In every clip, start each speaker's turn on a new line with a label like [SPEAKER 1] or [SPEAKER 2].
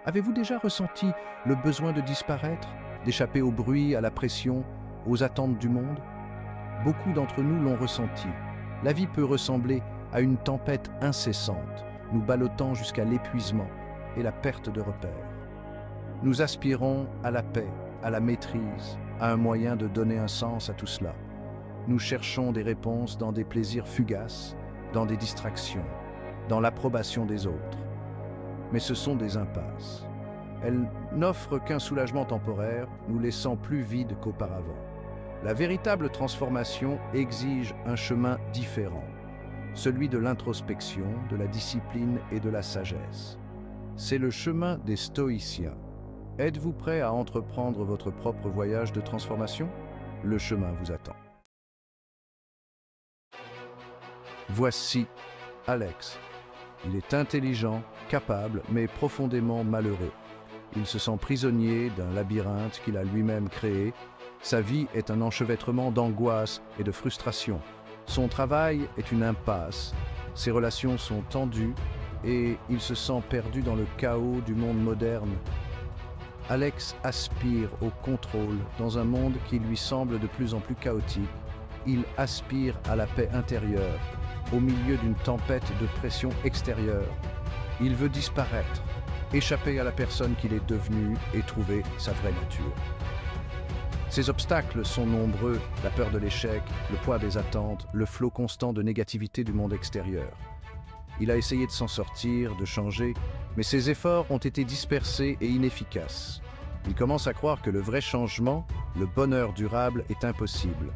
[SPEAKER 1] Avez-vous déjà ressenti le besoin de disparaître, d'échapper au bruit, à la pression, aux attentes du monde? Beaucoup d'entre nous l'ont ressenti. La vie peut ressembler à une tempête incessante, nous ballottant jusqu'à l'épuisement et la perte de repères. Nous aspirons à la paix, à la maîtrise, à un moyen de donner un sens à tout cela. Nous cherchons des réponses dans des plaisirs fugaces, dans des distractions, dans l'approbation des autres. Mais ce sont des impasses. Elles n'offrent qu'un soulagement temporaire, nous laissant plus vides qu'auparavant. La véritable transformation exige un chemin différent, celui de l'introspection, de la discipline et de la sagesse. C'est le chemin des stoïciens. Êtes-vous prêt à entreprendre votre propre voyage de transformation? Le chemin vous attend. Voici Alex. Il est intelligent, capable, mais profondément malheureux. Il se sent prisonnier d'un labyrinthe qu'il a lui-même créé. Sa vie est un enchevêtrement d'angoisse et de frustration. Son travail est une impasse. Ses relations sont tendues et il se sent perdu dans le chaos du monde moderne. Alex aspire au contrôle dans un monde qui lui semble de plus en plus chaotique. Il aspire à la paix intérieure, au milieu d'une tempête de pression extérieure. Il veut disparaître, échapper à la personne qu'il est devenu et trouver sa vraie nature. Ces obstacles sont nombreux, la peur de l'échec, le poids des attentes, le flot constant de négativité du monde extérieur. Il a essayé de s'en sortir, de changer, mais ses efforts ont été dispersés et inefficaces. Il commence à croire que le vrai changement, le bonheur durable, est impossible.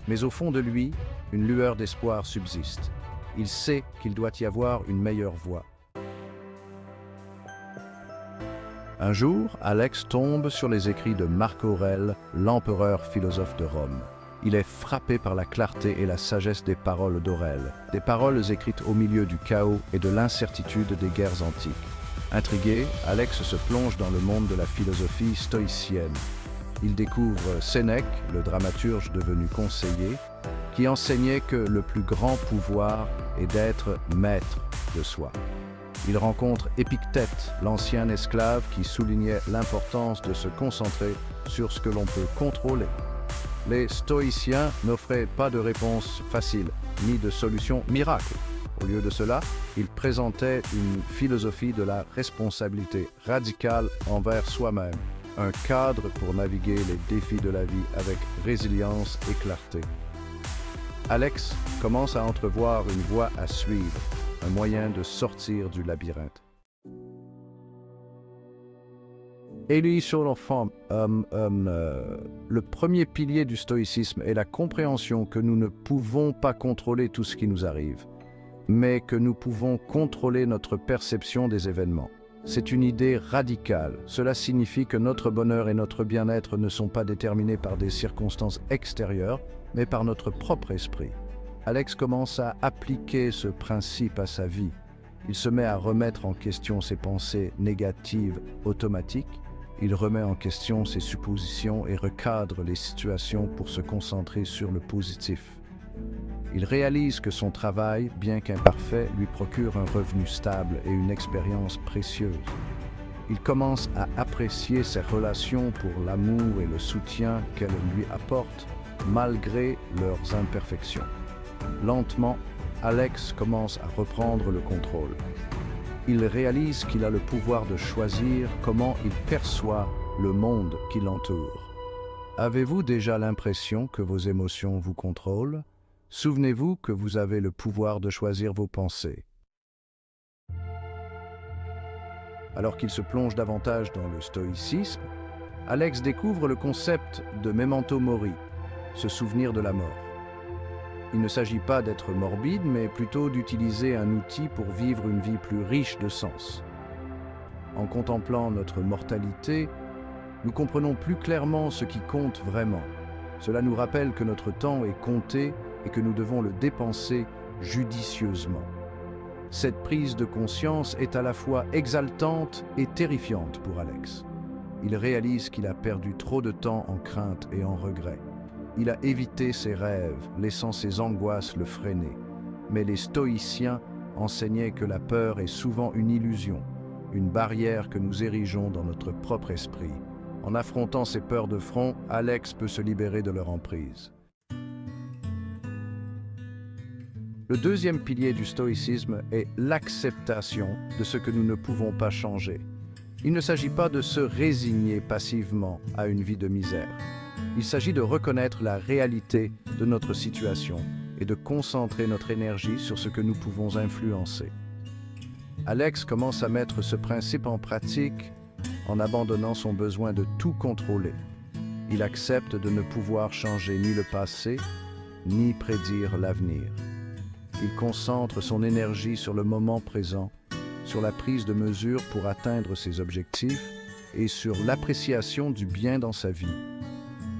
[SPEAKER 1] Mais au fond de lui, une lueur d'espoir subsiste. Il sait qu'il doit y avoir une meilleure voie. Un jour, Alex tombe sur les écrits de Marc Aurèle, l'empereur philosophe de Rome. Il est frappé par la clarté et la sagesse des paroles d'Aurèle, des paroles écrites au milieu du chaos et de l'incertitude des guerres antiques. Intrigué, Alex se plonge dans le monde de la philosophie stoïcienne. Il découvre Sénèque, le dramaturge devenu conseiller, qui enseignait que le plus grand pouvoir est d'être maître de soi. Il rencontre Épictète, l'ancien esclave qui soulignait l'importance de se concentrer sur ce que l'on peut contrôler. Les stoïciens n'offraient pas de réponse facile, ni de solution miracle. Au lieu de cela, ils présentaient une philosophie de la responsabilité radicale envers soi-même, un cadre pour naviguer les défis de la vie avec résilience et clarté. Alex commence à entrevoir une voie à suivre, un moyen de sortir du labyrinthe. Élie sur l'enfant, le premier pilier du stoïcisme est la compréhension que nous ne pouvons pas contrôler tout ce qui nous arrive, mais que nous pouvons contrôler notre perception des événements. C'est une idée radicale. Cela signifie que notre bonheur et notre bien-être ne sont pas déterminés par des circonstances extérieures, mais par notre propre esprit. Alex commence à appliquer ce principe à sa vie. Il se met à remettre en question ses pensées négatives automatiques. Il remet en question ses suppositions et recadre les situations pour se concentrer sur le positif. Il réalise que son travail, bien qu'imparfait, lui procure un revenu stable et une expérience précieuse. Il commence à apprécier ses relations pour l'amour et le soutien qu'elles lui apportent, malgré leurs imperfections. Lentement, Alex commence à reprendre le contrôle. Il réalise qu'il a le pouvoir de choisir comment il perçoit le monde qui l'entoure. Avez-vous déjà l'impression que vos émotions vous contrôlent? Souvenez-vous que vous avez le pouvoir de choisir vos pensées. Alors qu'il se plonge davantage dans le stoïcisme, Alex découvre le concept de memento mori, se souvenir de la mort. Il ne s'agit pas d'être morbide, mais plutôt d'utiliser un outil pour vivre une vie plus riche de sens. En contemplant notre mortalité, nous comprenons plus clairement ce qui compte vraiment. Cela nous rappelle que notre temps est compté et que nous devons le dépenser judicieusement. Cette prise de conscience est à la fois exaltante et terrifiante pour Alex. Il réalise qu'il a perdu trop de temps en crainte et en regret. Il a évité ses rêves, laissant ses angoisses le freiner. Mais les stoïciens enseignaient que la peur est souvent une une barrière que nous érigeons dans notre propre esprit. En affrontant ces peurs de front, Alex peut se libérer de leur emprise. Le deuxième pilier du stoïcisme est l'acceptation de ce que nous ne pouvons pas changer. Il ne s'agit pas de se résigner passivement à une vie de misère. Il s'agit de reconnaître la réalité de notre situation et de concentrer notre énergie sur ce que nous pouvons influencer. Alex commence à mettre ce principe en pratique en abandonnant son besoin de tout contrôler. Il accepte de ne pouvoir changer ni le passé, ni prédire l'avenir. Il concentre son énergie sur le moment présent, sur la prise de mesures pour atteindre ses objectifs et sur l'appréciation du bien dans sa vie.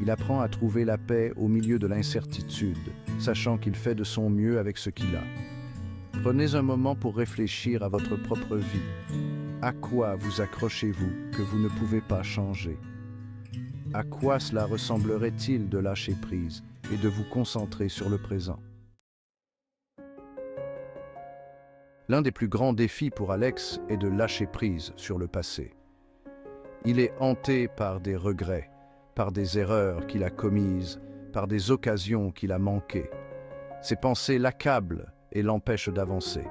[SPEAKER 1] Il apprend à trouver la paix au milieu de l'incertitude, sachant qu'il fait de son mieux avec ce qu'il a. Prenez un moment pour réfléchir à votre propre vie. À quoi vous accrochez-vous que vous ne pouvez pas changer? À quoi cela ressemblerait-il de lâcher prise et de vous concentrer sur le présent? L'un des plus grands défis pour Alex est de lâcher prise sur le passé. Il est hanté par des regrets, par des erreurs qu'il a commises, par des occasions qu'il a manquées. Ses pensées l'accablent et l'empêchent d'avancer.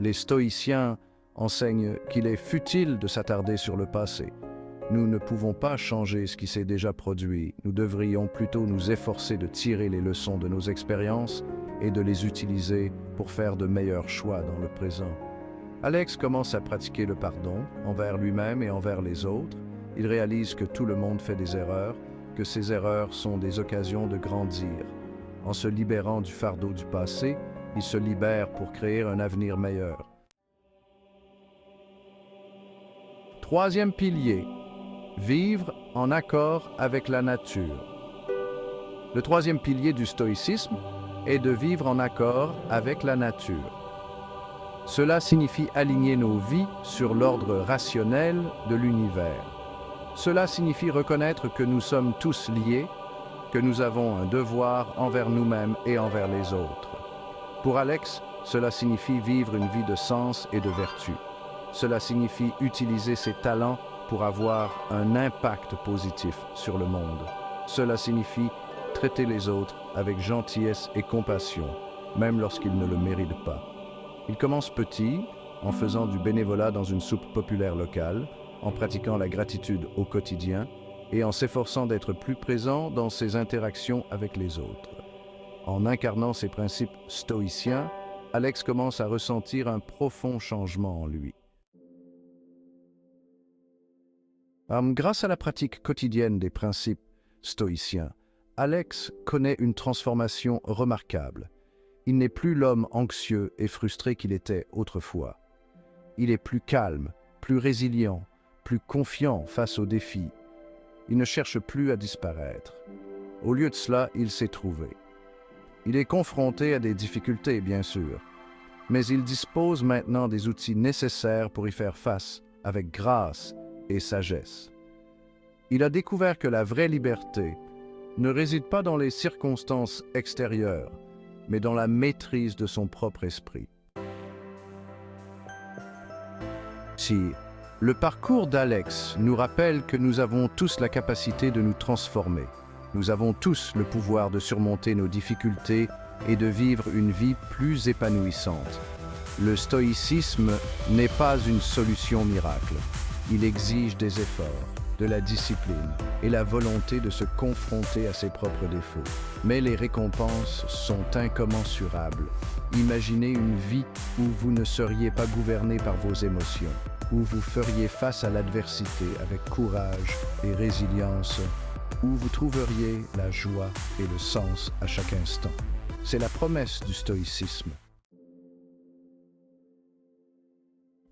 [SPEAKER 1] Les stoïciens enseignent qu'il est futile de s'attarder sur le passé. Nous ne pouvons pas changer ce qui s'est déjà produit. Nous devrions plutôt nous efforcer de tirer les leçons de nos expériences et de les utiliser pour faire de meilleurs choix dans le présent. Alex commence à pratiquer le pardon envers lui-même et envers les autres. Il réalise que tout le monde fait des erreurs, que ces erreurs sont des occasions de grandir. En se libérant du fardeau du passé, il se libère pour créer un avenir meilleur. Troisième pilier, vivre en accord avec la nature. Le troisième pilier du stoïcisme est de vivre en accord avec la nature. Cela signifie aligner nos vies sur l'ordre rationnel de l'univers. Cela signifie reconnaître que nous sommes tous liés, que nous avons un devoir envers nous-mêmes et envers les autres. Pour Alex, cela signifie vivre une vie de sens et de vertu. Cela signifie utiliser ses talents pour avoir un impact positif sur le monde. Cela signifie traiter les autres avec gentillesse et compassion, même lorsqu'ils ne le méritent pas. Il commence petit, en faisant du bénévolat dans une soupe populaire locale, en pratiquant la gratitude au quotidien et en s'efforçant d'être plus présent dans ses interactions avec les autres. En incarnant ces principes stoïciens, Alex commence à ressentir un profond changement en lui. Grâce à la pratique quotidienne des principes stoïciens, Alex connaît une transformation remarquable. Il n'est plus l'homme anxieux et frustré qu'il était autrefois. Il est plus calme, plus résilient, plus confiant face aux défis. Il ne cherche plus à disparaître. Au lieu de cela, il s'est trouvé. Il est confronté à des difficultés, bien sûr, mais il dispose maintenant des outils nécessaires pour y faire face avec grâce et sagesse. Il a découvert que la vraie liberté ne réside pas dans les circonstances extérieures, mais dans la maîtrise de son propre esprit. Si le parcours d'Alex nous rappelle que nous avons tous la capacité de nous transformer, nous avons tous le pouvoir de surmonter nos difficultés et de vivre une vie plus épanouissante. Le stoïcisme n'est pas une solution miracle. Il exige des efforts, de la discipline et la volonté de se confronter à ses propres défauts. Mais les récompenses sont incommensurables. Imaginez une vie où vous ne seriez pas gouverné par vos émotions, où vous feriez face à l'adversité avec courage et résilience, où vous trouveriez la joie et le sens à chaque instant. C'est la promesse du stoïcisme.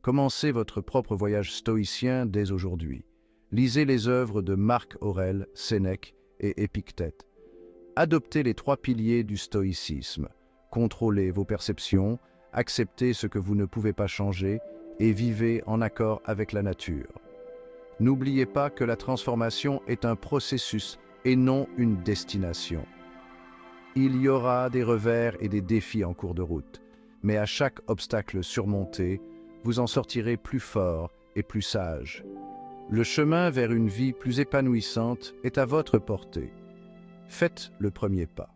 [SPEAKER 1] Commencez votre propre voyage stoïcien dès aujourd'hui. Lisez les œuvres de Marc Aurèle, Sénèque et Épictète. Adoptez les 3 piliers du stoïcisme. Contrôlez vos perceptions, acceptez ce que vous ne pouvez pas changer et vivez en accord avec la nature. N'oubliez pas que la transformation est un processus et non une destination. Il y aura des revers et des défis en cours de route, mais à chaque obstacle surmonté, vous en sortirez plus fort et plus sage. Le chemin vers une vie plus épanouissante est à votre portée. Faites le premier pas.